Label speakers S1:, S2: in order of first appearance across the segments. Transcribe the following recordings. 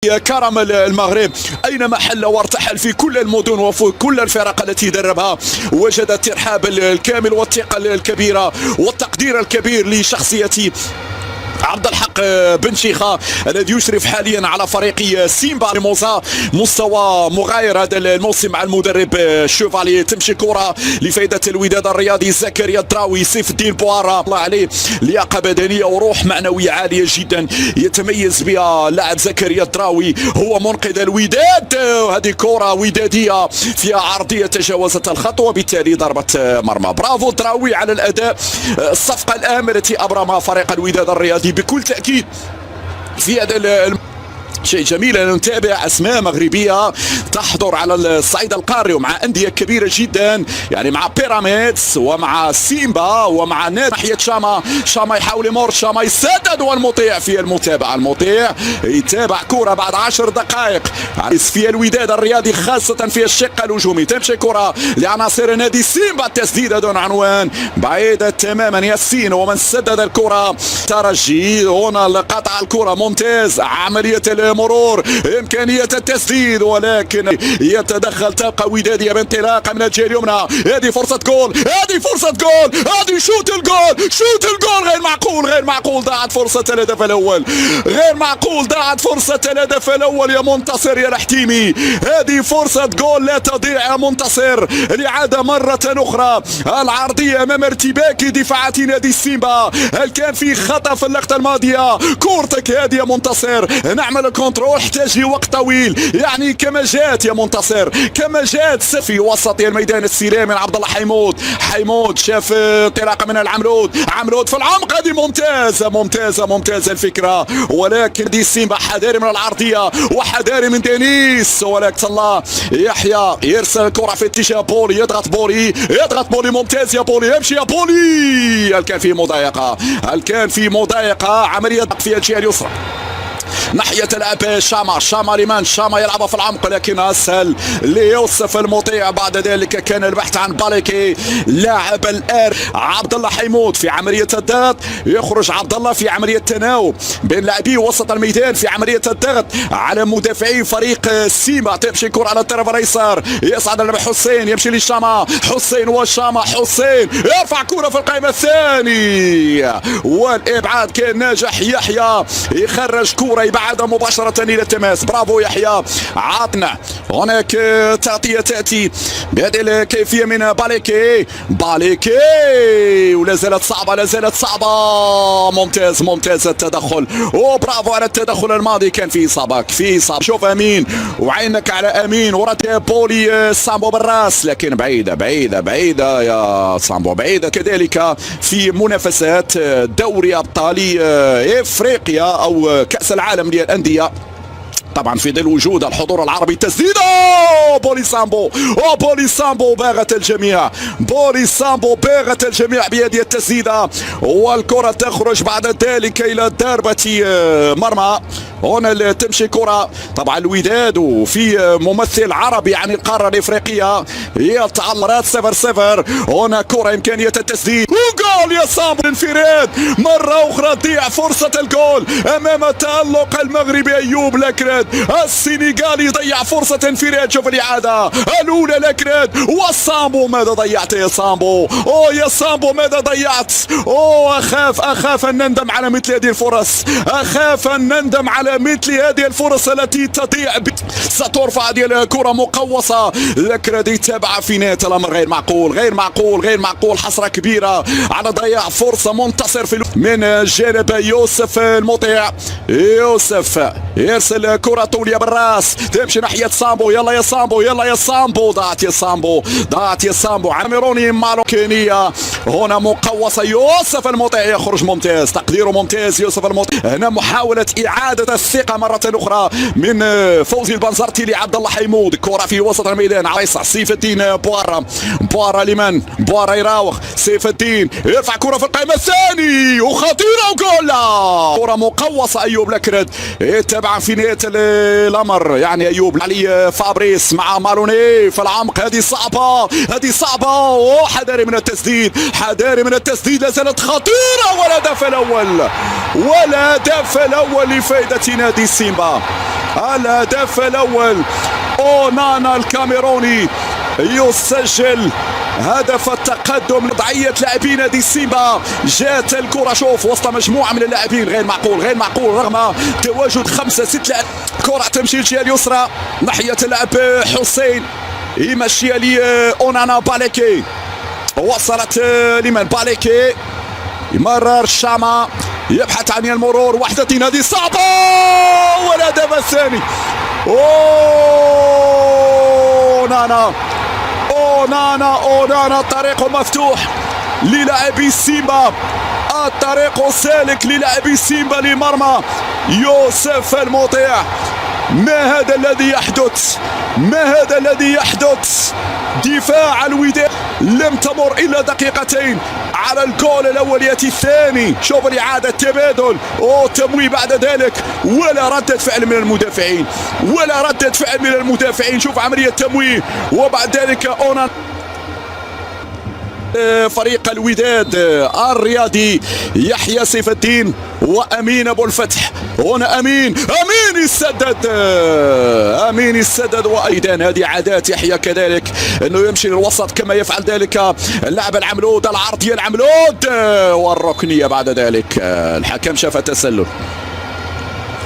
S1: كرم المغرب أينما حل وارتحل في كل المدن وفي كل الفرق التي دربها وجد الترحاب الكامل والثقة الكبيرة والتقدير الكبير لشخصية عبد الحق بن شيخة الذي يشرف حاليا على فريق سيمبا لموزا. مستوى مغاير هذا الموسم مع المدرب شوفالي. تمشي كرة لفائدة الوداد الرياضي زكريا الدراوي. سيف الدين بوارا الله عليه لياقة بدنية وروح معنوية عالية جدا يتميز بها لاعب زكريا الدراوي، هو منقذ الوداد. هذه كرة ودادية فيها عرضية تجاوزت الخط وبالتالي ضربة مرمى. برافو الدراوي على الأداء. الصفقة الآن التي أبرمها فريق الوداد الرياضي بكل تأكيد في هذا شيء جميل أن نتابع أسماء مغربية تحضر على الصعيد القاري ومع أندية كبيرة جدا، يعني مع بيراميدز ومع سيمبا ومع ناحية شاما يحاول يمر، شاما يسدد والمطيع في المتابعة. المطيع يتابع كرة بعد 10 دقائق في الوداد الرياضي خاصة في الشق الهجومي. تمشي كرة لعناصر نادي سيمبا، التسديدة دون عنوان بعيدة تماما. ياسين ومن سدد الكرة ترجي هنا قطع الكرة ممتاز. عملية مرور إمكانية التسديد ولكن يتدخل تبقى ودادية بانطلاقة من الجهة اليمنى. هذه فرصة جول، هذه فرصة جول، هذه شوت الجول، شوت الجول. غير معقول، غير معقول. ضاعت فرصة الهدف الأول، غير معقول. ضاعت فرصة الهدف الأول يا منتصر يا الحتيمي. هذه فرصة جول لا تضيع يا منتصر. الإعادة مرة أخرى. العرضية أمام ارتباك دفاعات نادي سيمبا. هل كان في خطأ في اللقطة الماضية؟ كورتك هذه يا منتصر. نعمل الكنترول احتاج لوقت طويل، يعني كما جات يا منتصر، كما جات في وسط الميدان السلام من عبد الله حيمود. حيمود شاف انطلاقه من العمرود، عمرود في العمق. هذه ممتازه ممتازه ممتازه الفكره، ولكن دي سيمبا حذاري من العرضيه وحذاري من دينيس. ولكن الله يحيى يرسل الكره في اتجاه بولي، يضغط بولي، يضغط بولي. ممتاز يا بولي، يمشي يا بولي. هل كان في مضايقه؟ هل كان في مضايقه؟ عمليه في الجهه اليسرى ناحية الأب شاما لمن شاما يلعب في العمق لكن أسهل ليوسف المطيع. بعد ذلك كان البحث عن باليكي لاعب الآر. عبد الله حيمود في عملية الضغط، يخرج عبد الله في عملية تناوب بين لاعبي وسط الميدان في عملية الضغط على مدافعي فريق سيما. تمشي كرة على الطرف الأيسر، يصعد اللاعب حسين، يمشي لشاما، حسين وشاما، حسين يرفع كرة في القائمة الثانية والإبعاد كان ناجح. يحيى يخرج كرة بعد مباشرة إلى التماس. برافو يحيى. عطنا هناك تغطية تأتي بهذه الكيفية من باليكي. باليكي ولا زالت صعبة، لا زالت صعبة. ممتاز ممتاز التدخل وبرافو على التدخل الماضي. كان في إصابة، في إصابة. شوف أمين وعينك على أمين ورد بولي سامبو بالراس، لكن بعيدة بعيدة بعيدة يا سامبو، بعيدة كذلك في منافسات دوري أبطال إفريقيا أو كأس العالم للأندية طبعا في ظل وجود الحضور العربي. تسديده بولي سامبو، بولي سامبو باغت الجميع، بولي سامبو باغت الجميع بهذه التسديده والكره تخرج بعد ذلك الى ضربه مرمى. هنا تمشي كرة طبعا الوداد وفي ممثل عربي يعني القارة الإفريقية يتعلرات 0-0. هنا كرة إمكانية التسديد وجول يا سامبو. انفراد مرة أخرى تضيع فرصة الجول أمام تألق المغربي أيوب لاكراد. السنغالي يضيع فرصة انفراد. شوف الإعادة الأولى لاكراد وسامبو. ماذا ضيعت يا سامبو؟ يا سامبو ماذا ضيعت؟ أخاف أن نندم على مثل هذه الفرص، أخاف أن نندم على مثل هذه الفرص التي تضيع. سترفع هذه الكرة مقوصة. لاكراد يتابع في نهاية الأمر. غير معقول، غير معقول، غير معقول. حسرة كبيرة على ضياع فرصة منتصر في من جانب يوسف المطيع. يوسف يرسل كرة طولية بالراس، تمشي ناحية سامبو. يلا يا سامبو، يلا يا سامبو. ضاعت يا سامبو، ضاعت يا سامبو. عامروني ماروكينية هنا مقوصة. يوسف المطيع يخرج ممتاز، تقديره ممتاز. يوسف المطيع هنا محاولة إعادة الثقة مرة أخرى من فوزي البنزرتي لعبد الله حيمود. كرة في وسط الميدان على يسار سيف الدين بوارا. بوارا لمن؟ بوارا يراوغ. سيف الدين يرفع كرة في القائمة الثاني وخطيرة وجول. كرة مقوصة. أيوب لاكراد يتابع في نهاية الأمر يعني أيوب علي فابريس مع ماروني في العمق. هذه صعبة، هذه صعبة. وحذاري من التسديد، حذاري من التسديد. لا زالت خطيرة. والهدف الأول، والهدف الأول لفائدة نادي سيمبا. الهدف الأول. أونانا الكاميروني يسجل هدف التقدم. وضعية لاعبي نادي سيمبا، جات الكرة شوف وسط مجموعة من اللاعبين، غير معقول غير معقول رغم تواجد 5 6 لاعبين. كرة تمشي الجهة اليسرى ناحية اللاعب حسين، يمشيها لي أونانا. باليكي وصلت لمن؟ باليكي يمرر شاما يبحث عن المرور، وحدة نادي صعبة والهدف الثاني. أونانا أونانا الطريق مفتوح للاعبي سيمبا، الطريق سالك للاعبي سيمبا لمرمى يوسف المطيع. ما هذا الذي يحدث؟ ما هذا الذي يحدث؟ دفاع الوداد لم تمر إلا دقيقتين على الجول الأول يأتي الثاني. شوف الإعادة التبادل تمويه بعد ذلك، ولا ردة فعل من المدافعين، ولا ردة فعل من المدافعين. شوف عملية تمويه وبعد ذلك أونانا. فريق الوداد الرياضي يحيى سيف الدين وأمين أبو الفتح. هنا أمين يسدد وأيضا هذه عادات يحيى كذلك أنه يمشي للوسط كما يفعل ذلك اللاعب العملود. العرضية العملود والركنية بعد ذلك. الحكم شاف التسلل،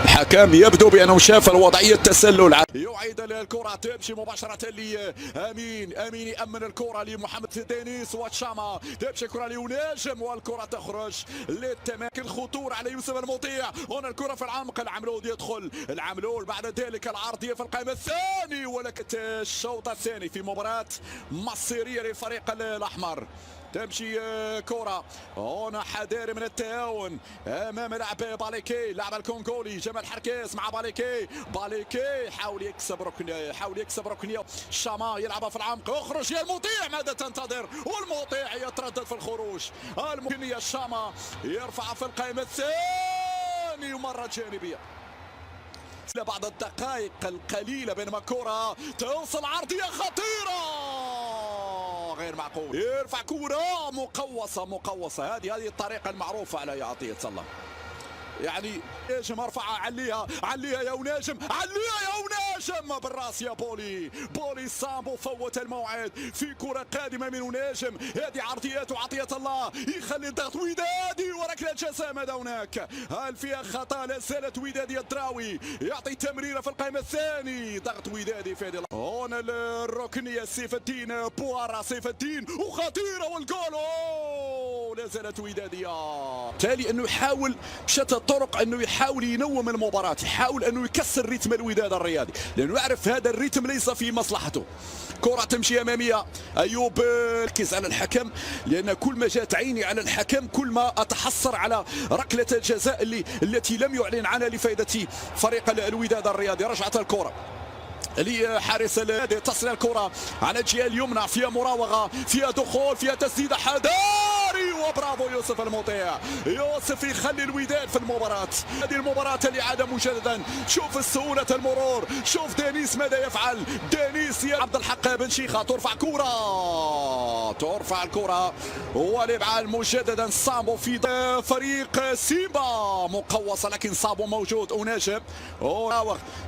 S1: الحكم يبدو بأنه شاف الوضعية التسلل. يعيد الكرة تمشي مباشرة لأمين، يأمن الكرة لمحمد دينيس وتشاما، تمشي الكرة لوناجم والكرة تخرج للتماكن. خطورة على يوسف المطيع. هنا الكرة في العمق، العملود يدخل، العملول بعد ذلك العرضية في القائم الثاني. ولكن الشوط الثاني في مباراة مصيرية للفريق الأحمر. تمشي كرة هنا حذاري من التهاون امام لاعب باليكي، لاعب الكونغولي جمال حركيس مع باليكي حاول يكسب ركنيه، شاما يلعبها في العمق، اخرج يا المطيع. ماذا تنتظر؟ والمطيع يتردد في الخروج. الممكنيه شاما يرفع في القائمة الثاني ومرة جانبية بعد الدقائق القليلة بينما كرة توصل عرضية خطيرة غير معقول. يرفع كرة مقوصة. هذه الطريقة المعروفة على عطية الله. يعني ناجم ارفعها، عليها يا وناجم، بالراس يا بولي سامبو فوت الموعد في كرة قادمة من وناجم. هذه عرضيات وعطية الله يخلي الضغط ودادي وركلة جزاء. ماذا هناك؟ هل فيها خطأ؟ لا زالت ودادي الدراوي يعطي تمريرة في القائمة الثاني. ضغط ودادي في هذه هنا الركنية سيف الدين بوارا وخطيرة والجول. لا زالت ودادية. بالتالي انه يحاول بشتى الطرق انه يحاول ينوم المباراة، يحاول انه يكسر رتم الوداد الرياضي لانه يعرف هذا الرتم ليس في مصلحته. كرة تمشي امامية، ايوب ركز على الحكم لان كل ما جات عيني على الحكم كل ما اتحسر على ركلة الجزاء التي لم يعلن عنها لفائدة فريق الوداد الرياضي. رجعت الكرة لحارس تصل الكرة على الجهة اليمنى، فيها مراوغة، فيها دخول، فيها تسديدة حذاري وبرافو يوسف المطيع. يوسف يخلي الوداد في المباراة. هذه المباراة الإعادة مجددا. شوف سهولة المرور، شوف دينيس ماذا يفعل. دينيس يا عبد الحق بن شيخة ترفع الكرة والإبعاد مجددا. صامبو في فريق سيمبا مقوصة لكن صامبو موجود. وناجم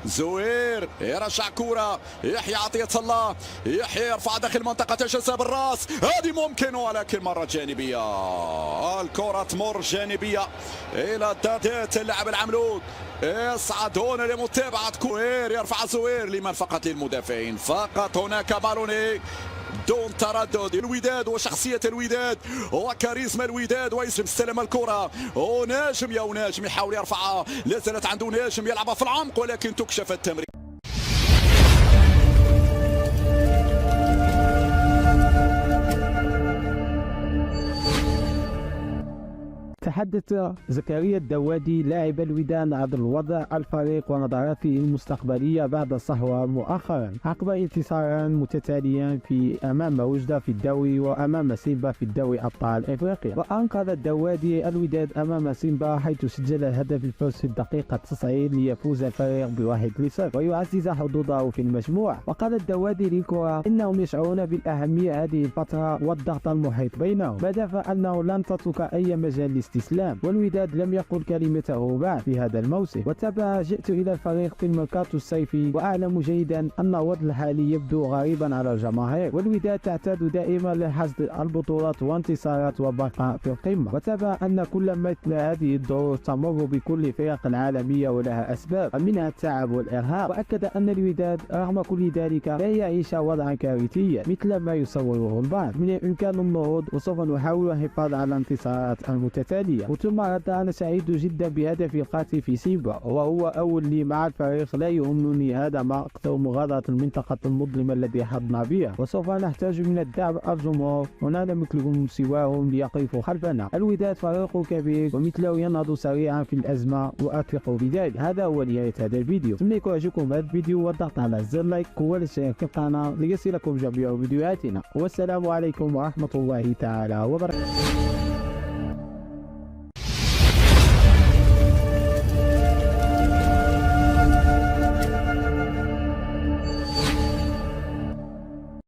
S1: زوير يرجع كرة، يحيى عطية الله، يحيى يرفع داخل منطقة الجزاء بالراس، هذه ممكن ولكن مرة جانبية. الكرة تمر جانبية إلى دادات اللاعب العملود. يصعد هنا لمتابعة كوير، يرفع زوير لمن؟ فقط للمدافعين فقط. هناك بالوني دون تردد. الوداد وشخصية الوداد وكاريزما الوداد ويستلم الكرة. وناجم يا وناجم يحاول يرفعها، لا زالت عنده ناجم يلعبها في العمق ولكن تكشف التمرير.
S2: تحدث زكريا الدوادي لاعب الوداد عن الوضع الفريق ونظراته المستقبلية بعد الصهوة مؤخرا عقب انتصارا متتاليا أمام وجدة في الدوري وأمام سيمبا في الدوري أبطال إفريقيا. وأنقذ الدوادي الوداد أمام سيمبا حيث سجل هدف الفوز في الدقيقة 90 ليفوز الفريق ب1-0 ويعزز حظوظه في المجموعة. وقال الدوادي للكرة إنهم يشعرون بالأهمية هذه الفترة والضغط المحيط بينهم، ما دافع أنه لن تترك أي مجال الاستسلام، والوداد لم يقل كلمته بعد في هذا الموسم. وتابع جئت إلى الفريق في الميركاتو الصيفي وأعلم جيدا أن الوضع الحالي يبدو غريبا على الجماهير، والوداد تعتاد دائما لحصد البطولات وانتصارات وبقاء في القمة. وتابع أن كل مثل هذه الظروف تمر بكل الفرق العالمية ولها أسباب منها التعب والإرهاق، وأكد أن الوداد رغم كل ذلك لا يعيش وضعا كارثيا مثل ما يصوره البعض. من الإمكان النهوض وسوف نحاول الحفاظ على الانتصارات المتتالية. وثم رد: أنا سعيد جدا بهدف القاتل في سيمبا، وهو أول لي مع الفريق، لا يهمني هذا ما أكثر مغادرة المنطقة المظلمة التي حظنا بها، وسوف نحتاج من الدعم الجمهور، ولا نملكهم سواهم ليقفوا خلفنا. الوداد فريق كبير ومثله ينهض سريعا في الأزمة، وأثق بذلك. هذا هو نهاية هذا الفيديو. أتمنى يعجبكم هذا الفيديو والضغط على زر لايك والاشتراك في القناة ليصلكم جميع فيديوهاتنا، والسلام عليكم ورحمة الله تعالى وبركاته.